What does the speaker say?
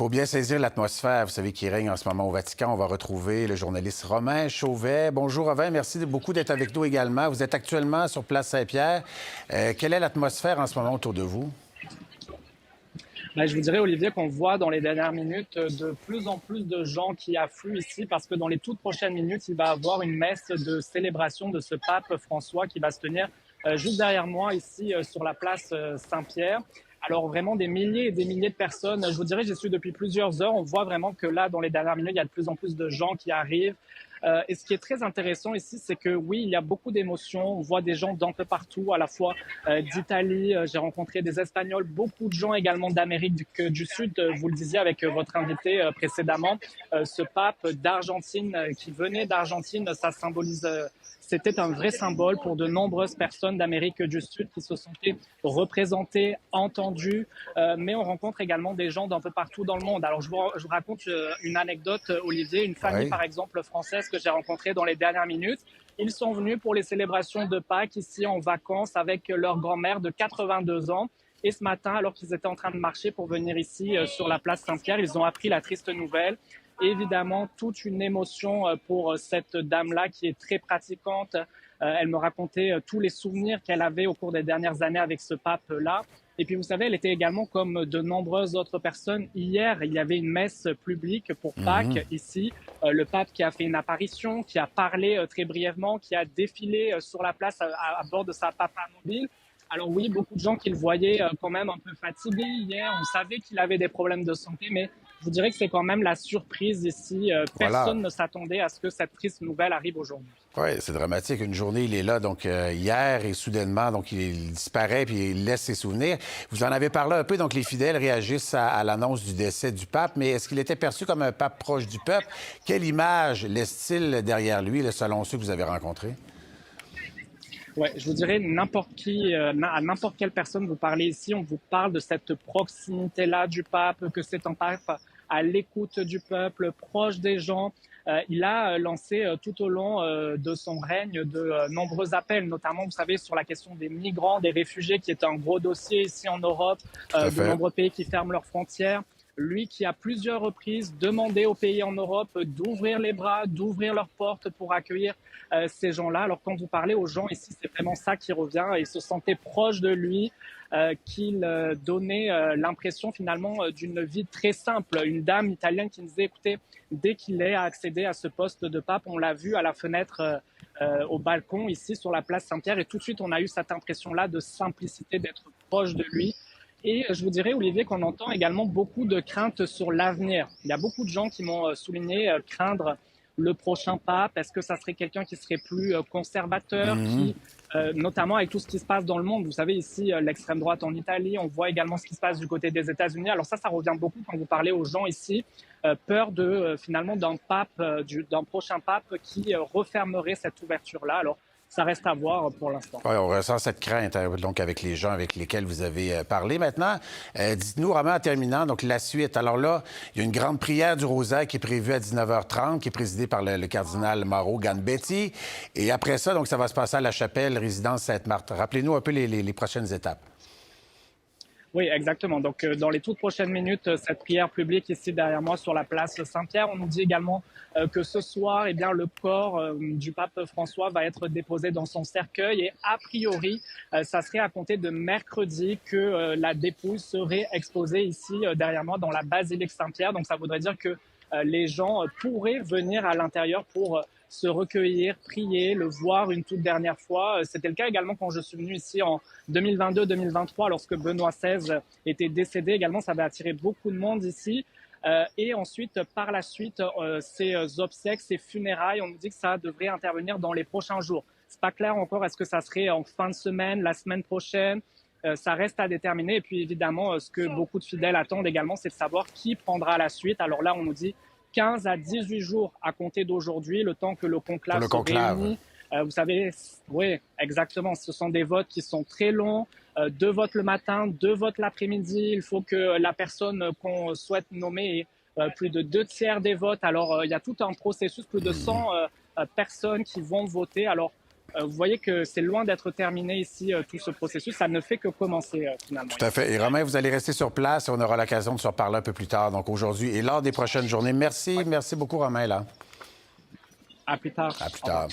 pour bien saisir l'atmosphère, vous savez, qui règne en ce moment au Vatican, on va retrouver le journaliste Romain Chauvet. Bonjour Romain, merci beaucoup d'être avec nous également. Vous êtes actuellement sur Place Saint-Pierre. Quelle est l'atmosphère en ce moment autour de vous? Je vous dirais, Olivier, qu'on voit dans les dernières minutes de plus en plus de gens qui affluent ici parce que dans les toutes prochaines minutes, il va y avoir une messe de célébration de ce pape François qui va se tenir juste derrière moi ici sur la place Saint-Pierre. Alors vraiment des milliers et des milliers de personnes. Je vous dirais, j'y suis depuis plusieurs heures. On voit vraiment que là, dans les dernières minutes, il y a de plus en plus de gens qui arrivent. Et ce qui est très intéressant ici, c'est que oui, il y a beaucoup d'émotions. On voit des gens d'un peu partout, à la fois d'Italie. J'ai rencontré des Espagnols, beaucoup de gens également d'Amérique du Sud. Vous le disiez avec votre invité précédemment. Ce pape d'Argentine qui venait d'Argentine, ça symbolise... C'était un vrai symbole pour de nombreuses personnes d'Amérique du Sud qui se sentaient représentées, entendues, mais on rencontre également des gens d'un peu partout dans le monde. Alors je vous raconte une anecdote, Olivier, une famille par exemple française que j'ai rencontrée dans les dernières minutes. Ils sont venus pour les célébrations de Pâques ici en vacances avec leur grand-mère de 82 ans. Et ce matin, alors qu'ils étaient en train de marcher pour venir ici sur la place Saint-Pierre, ils ont appris la triste nouvelle. Évidemment, toute une émotion pour cette dame-là qui est très pratiquante. Elle me racontait tous les souvenirs qu'elle avait au cours des dernières années avec ce pape-là. Et puis, vous savez, elle était également comme de nombreuses autres personnes. Hier, il y avait une messe publique pour Pâques ici. Le pape qui a fait une apparition, qui a parlé très brièvement, qui a défilé sur la place à bord de sa papamobile. Alors oui, beaucoup de gens qui le voyaient quand même un peu fatigué hier. On savait qu'il avait des problèmes de santé, mais je vous dirais que c'est quand même la surprise ici. Personne ne s'attendait à ce que cette triste nouvelle arrive aujourd'hui. Oui, c'est dramatique. Une journée, il est là, donc hier, et soudainement, donc il disparaît puis il laisse ses souvenirs. Vous en avez parlé un peu, donc les fidèles réagissent à l'annonce du décès du pape, mais est-ce qu'il était perçu comme un pape proche du peuple? Quelle image laisse-t-il derrière lui, selon ceux que vous avez rencontrés? Ouais, je vous dirais n'importe qui, à n'importe quelle personne vous parlez ici, on vous parle de cette proximité-là du pape, que c'est un pape à l'écoute du peuple, proche des gens. Il a lancé tout au long de son règne de nombreux appels, notamment, vous savez, sur la question des migrants, des réfugiés, qui est un gros dossier ici en Europe, de nombreux pays qui ferment leurs frontières. Lui qui, à plusieurs reprises, demandé aux pays en Europe d'ouvrir les bras, d'ouvrir leurs portes pour accueillir ces gens-là. Alors, quand vous parlez aux gens ici, c'est vraiment ça qui revient. Ils se sentaient proches de lui, qu'il donnait l'impression finalement d'une vie très simple. Une dame italienne qui nous disait, écoutez, dès qu'il est accédé à ce poste de pape, on l'a vu à la fenêtre au balcon ici sur la place Saint-Pierre et tout de suite, on a eu cette impression-là de simplicité, d'être proche de lui. Et je vous dirais, Olivier, qu'on entend également beaucoup de craintes sur l'avenir. Il y a beaucoup de gens qui m'ont souligné craindre le prochain pape. Est-ce que ça serait quelqu'un qui serait plus conservateur, qui, notamment avec tout ce qui se passe dans le monde. Vous savez, ici, l'extrême droite en Italie, on voit également ce qui se passe du côté des États-Unis. Alors ça revient beaucoup quand vous parlez aux gens ici. Peur de, finalement, d'un prochain pape qui refermerait cette ouverture-là. Alors, ça reste à voir pour l'instant. Oui, on ressent cette crainte donc avec les gens avec lesquels vous avez parlé. Maintenant, dites-nous, Romain, en terminant, donc la suite. Alors là, il y a une grande prière du Rosaire qui est prévue à 19h30, qui est présidée par le cardinal Mauro Gambetti. Et après ça, donc, ça va se passer à la chapelle résidence Sainte-Marthe. Rappelez-nous un peu les prochaines étapes. Oui, exactement. Donc, dans les toutes prochaines minutes, cette prière publique ici derrière moi sur la place Saint-Pierre, on nous dit également que ce soir, eh bien, le corps du pape François va être déposé dans son cercueil et a priori, ça serait à compter de mercredi que la dépouille serait exposée ici derrière moi dans la basilique Saint-Pierre. Donc, ça voudrait dire que les gens pourraient venir à l'intérieur pour se recueillir, prier, le voir une toute dernière fois. C'était le cas également quand je suis venu ici en 2022-2023, lorsque Benoît XVI était décédé également. Ça avait attiré beaucoup de monde ici. Et ensuite, par la suite, ces obsèques, ces funérailles, on nous dit que ça devrait intervenir dans les prochains jours. C'est pas clair encore, est-ce que ça serait en fin de semaine, la semaine prochaine? Ça reste à déterminer. Et puis évidemment, ce que beaucoup de fidèles attendent également, c'est de savoir qui prendra la suite. Alors là, on nous dit 15 à 18 jours à compter d'aujourd'hui, le temps que le conclave se réunit. Vous savez, oui, exactement. Ce sont des votes qui sont très longs. 2 votes le matin, 2 votes l'après-midi. Il faut que la personne qu'on souhaite nommer ait plus de 2/3 des votes. Alors, il y a tout un processus, plus de 100 personnes qui vont voter. Alors, Vous voyez que c'est loin d'être terminé ici, tout ce processus. Ça ne fait que commencer finalement. Tout à fait. Et Romain, vous allez rester sur place et on aura l'occasion de se reparler un peu plus tard, donc aujourd'hui et lors des prochaines journées. Merci beaucoup Romain. Là. À plus tard. À plus tard.